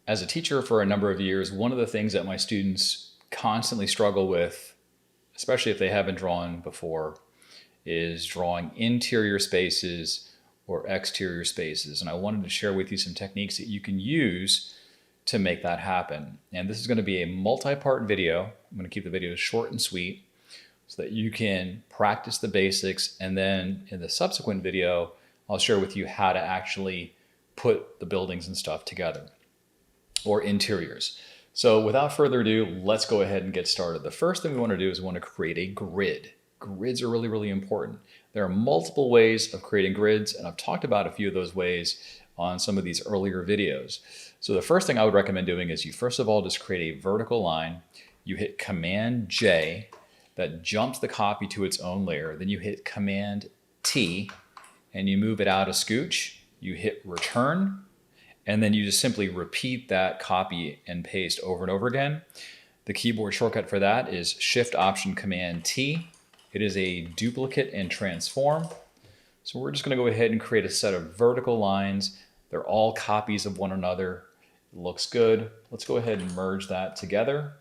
As a teacher for a number of years, one of the things that my students constantly struggle with, especially if they haven't drawn before, is drawing interior spaces or exterior spaces. And I wanted to share with you some techniques that you can use to make that happen. And this is going to be a multi-part video. I'm going to keep the videos short and sweet so that you can practice the basics. And then in the subsequent video, I'll share with you how to actually put the buildings and stuff together, or interiors. So without further ado, let's go ahead and get started. The first thing we want to do is we want to create a grid. Grids are really, really important. There are multiple ways of creating grids, and I've talked about a few of those ways on some of these earlier videos. So the first thing I would recommend doing is you first of all just create a vertical line. You hit Command J, that jumps the copy to its own layer. Then you hit Command T, and you move it out a scooch. You hit Return, and then you just simply repeat that copy and paste over and over again. The keyboard shortcut for that is Shift-Option-Command-T. It is a duplicate and transform. So we're just going to go ahead and create a set of vertical lines. They're all copies of one another. It looks good. Let's go ahead and merge that together.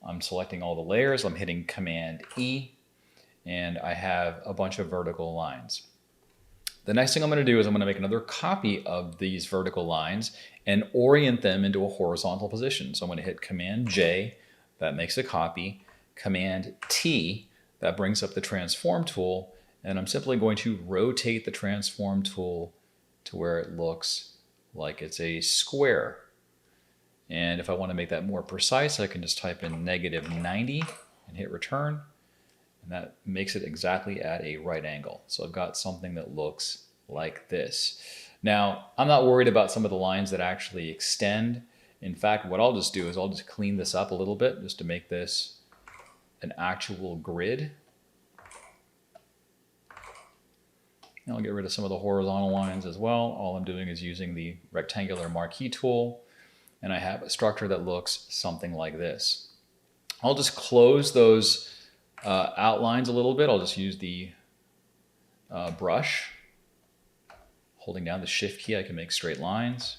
I'm selecting all the layers. I'm hitting Command-E, and I have a bunch of vertical lines. The next thing I'm going to do is I'm going to make another copy of these vertical lines and orient them into a horizontal position. So I'm going to hit Command J, that makes a copy, Command T, that brings up the transform tool, and I'm simply going to rotate the transform tool to where it looks like it's a square. And if I want to make that more precise, I can just type in -90 and hit return. And that makes it exactly at a right angle. So I've got something that looks like this. Now, I'm not worried about some of the lines that actually extend. In fact, what I'll just do is I'll just clean this up a little bit just to make this an actual grid. And I'll get rid of some of the horizontal lines as well. All I'm doing is using the rectangular marquee tool, and I have a structure that looks something like this. I'll just close those outlines a little bit. I'll just use the brush. Holding down the Shift key, I can make straight lines.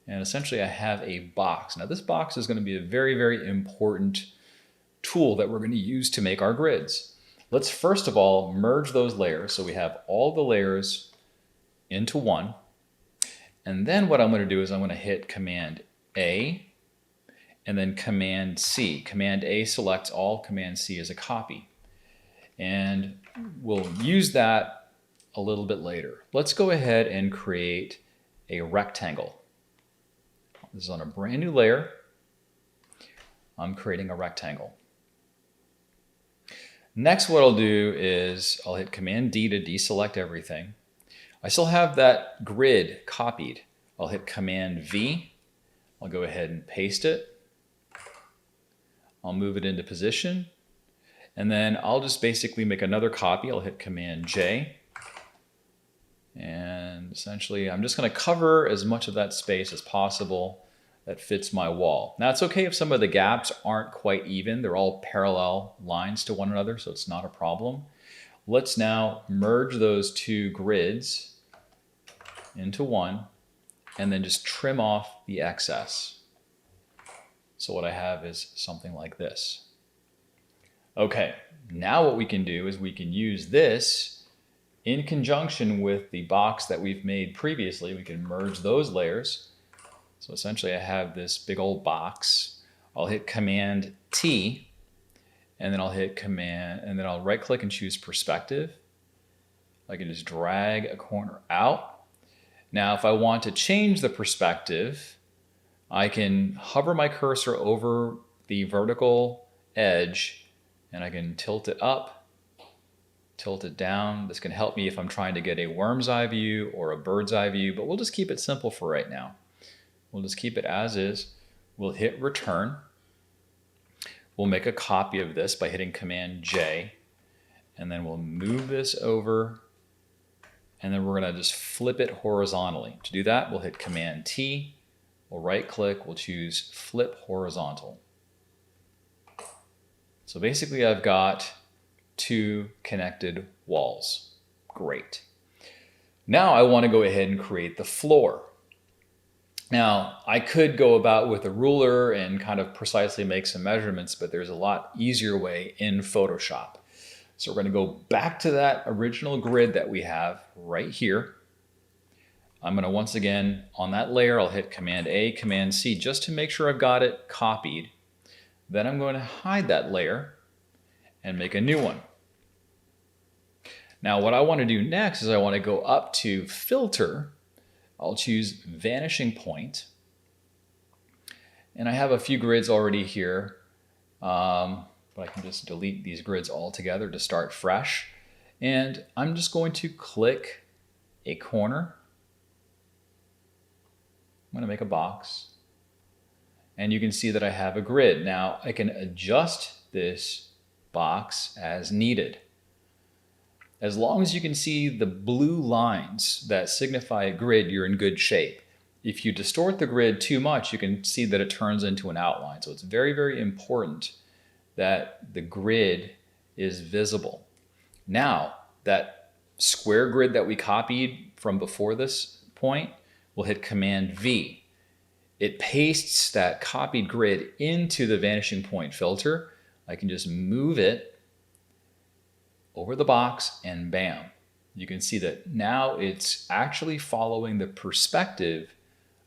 And essentially I have a box. Now this box is going to be a very, very important tool that we're going to use to make our grids. Let's first of all merge those layers. So we have all the layers into one. And then what I'm going to do is I'm going to hit Command A and then Command C. Command A selects all, Command C is a copy. And we'll use that a little bit later. Let's go ahead and create a rectangle. This is on a brand new layer. I'm creating a rectangle. Next, what I'll do is I'll hit Command D to deselect everything. I still have that grid copied. I'll hit Command V. I'll go ahead and paste it. I'll move it into position, and then I'll just basically make another copy. I'll hit Command J, and essentially I'm just going to cover as much of that space as possible that fits my wall. Now it's okay if some of the gaps aren't quite even. They're all parallel lines to one another, so it's not a problem. Let's now merge those two grids into one, and then just trim off the excess. So what I have is something like this. Okay, now what we can do is we can use this in conjunction with the box that we've made previously. We can merge those layers. So essentially I have this big old box. I'll hit Command T, and then I'll hit Command, and then I'll right click and choose Perspective. I can just drag a corner out. Now if I want to change the perspective, I can hover my cursor over the vertical edge, and I can tilt it up, tilt it down. This can help me if I'm trying to get a worm's eye view or a bird's eye view, but we'll just keep it simple for right now. We'll just keep it as is. We'll hit return. We'll make a copy of this by hitting Command J, and then we'll move this over, and then we're going to just flip it horizontally. To do that, we'll hit Command T. We'll right click, we'll choose Flip Horizontal. So basically I've got two connected walls. Great. Now I want to go ahead and create the floor. Now, I could go about with a ruler and kind of precisely make some measurements, but there's a lot easier way in Photoshop. So we're going to go back to that original grid that we have right here. I'm going to once again, on that layer, I'll hit Command A, Command C, just to make sure I've got it copied. Then I'm going to hide that layer and make a new one. Now what I want to do next is I want to go up to Filter. I'll choose Vanishing Point. And I have a few grids already here, but I can just delete these grids altogether to start fresh. And I'm just going to click a corner. I'm going to make a box. And you can see that I have a grid. Now I can adjust this box as needed. As long as you can see the blue lines that signify a grid, you're in good shape. If you distort the grid too much, you can see that it turns into an outline. So it's very, very important that the grid is visible. Now, that square grid that we copied from before this point, we'll hit Command V. It pastes that copied grid into the vanishing point filter. I can just move it over the box and bam. You can see that now it's actually following the perspective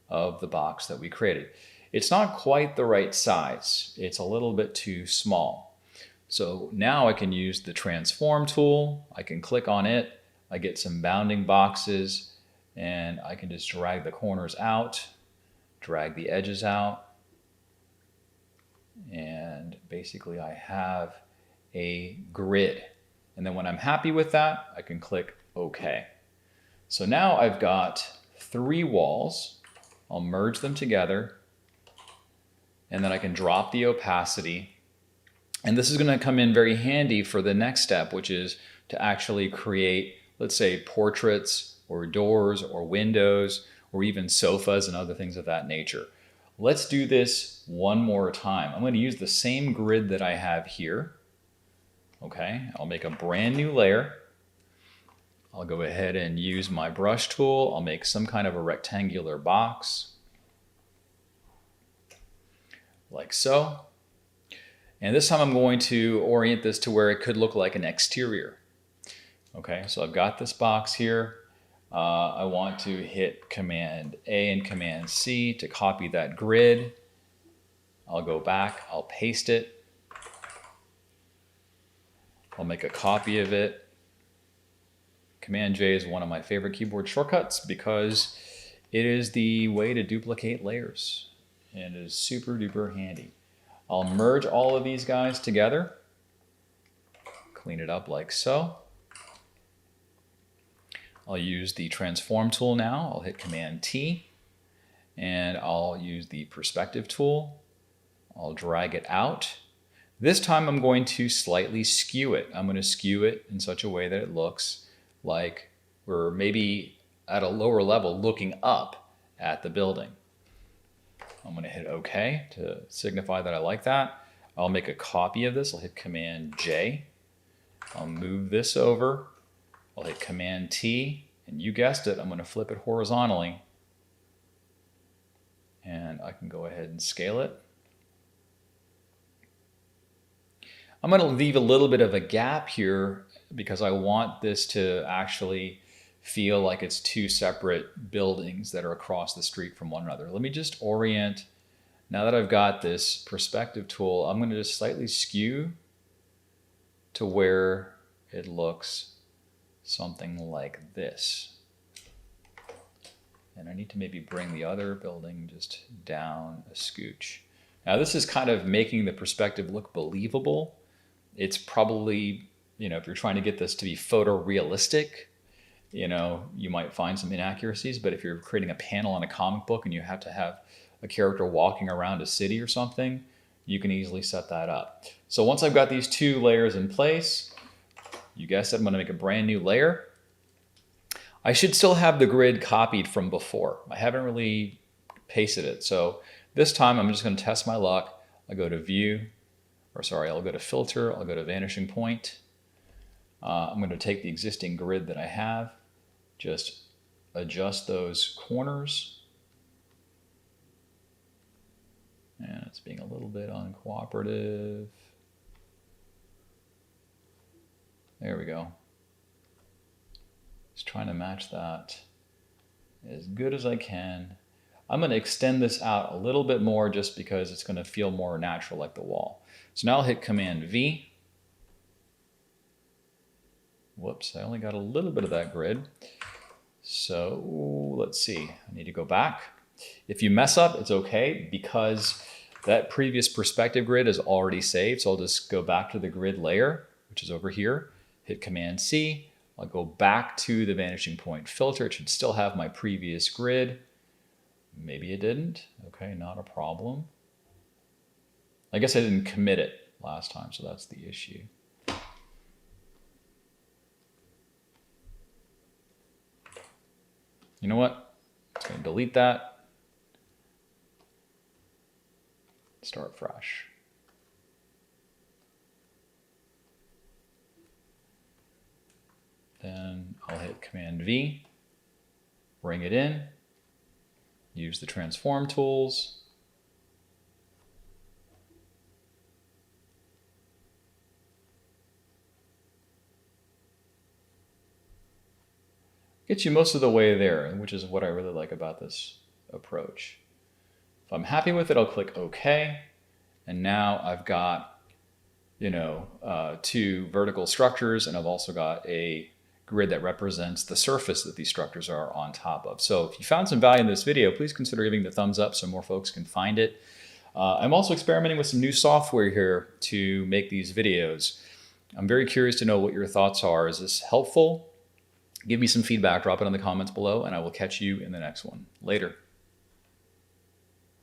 of the box that we created. It's not quite the right size. It's a little bit too small. So now I can use the transform tool. I can click on it. I get some bounding boxes and I can just drag the corners out, drag the edges out. And basically I have a grid. And then when I'm happy with that, I can click OK. So now I've got 3 walls. I'll merge them together. And then I can drop the opacity. And this is going to come in very handy for the next step, which is to actually create, let's say, portraits or doors or windows or even sofas and other things of that nature. Let's do this one more time. I'm going to use the same grid that I have here. Okay, I'll make a brand new layer. I'll go ahead and use my brush tool. I'll make some kind of a rectangular box, like so. And this time I'm going to orient this to where it could look like an exterior. Okay, so I've got this box here. I want to hit Command A and Command C to copy that grid. I'll go back, I'll paste it. I'll make a copy of it. Command J is one of my favorite keyboard shortcuts because it is the way to duplicate layers and it is super duper handy. I'll merge all of these guys together, clean it up like so. I'll use the transform tool now. I'll hit Command T and I'll use the perspective tool. I'll drag it out. This time I'm going to slightly skew it. I'm going to skew it in such a way that it looks like we're maybe at a lower level looking up at the building. I'm going to hit OK to signify that I like that. I'll make a copy of this. I'll hit Command J. I'll move this over. I'll hit Command T. And you guessed it, I'm going to flip it horizontally. And I can go ahead and scale it. I'm going to leave a little bit of a gap here because I want this to actually feel like it's 2 separate buildings that are across the street from one another. Let me just orient. Now that I've got this perspective tool, I'm going to just slightly skew to where it looks something like this. And I need to maybe bring the other building just down a scooch. Now this is kind of making the perspective look believable. It's probably, if you're trying to get this to be photorealistic, you might find some inaccuracies, but if you're creating a panel on a comic book and you have to have a character walking around a city or something, you can easily set that up. So once I've got these 2 layers in place, you guessed it, I'm going to make a brand new layer. I should still have the grid copied from before. I haven't really pasted it. So this time I'm just going to test my luck. I'll go to View, I'll go to Filter, I'll go to Vanishing Point. I'm going to take the existing grid that I have, just adjust those corners, It's being a little bit uncooperative. There we go. Just trying to match that as good as I can. I'm going to extend this out a little bit more just because it's going to feel more natural like the wall. So now I'll hit Command V. Whoops, I only got a little bit of that grid. So let's see, I need to go back. If you mess up, it's okay because that previous perspective grid is already saved. So I'll just go back to the grid layer, which is over here, hit Command C. I'll go back to the vanishing point filter. It should still have my previous grid. Maybe it didn't. Okay, not a problem. I guess I didn't commit it last time, so that's the issue. You know what? I'm going to delete that. Start fresh. Then I'll hit Command V, bring it in, use the transform tools. Gets you most of the way there, which is what I really like about this approach. If I'm happy with it, I'll click OK. And now I've got, two vertical structures, and I've also got a grid that represents the surface that these structures are on top of. So if you found some value in this video, please consider giving the thumbs up so more folks can find it. I'm also experimenting with some new software here to make these videos. I'm very curious to know what your thoughts are. Is this helpful? Give me some feedback, drop it in the comments below, and I will catch you in the next one. Later.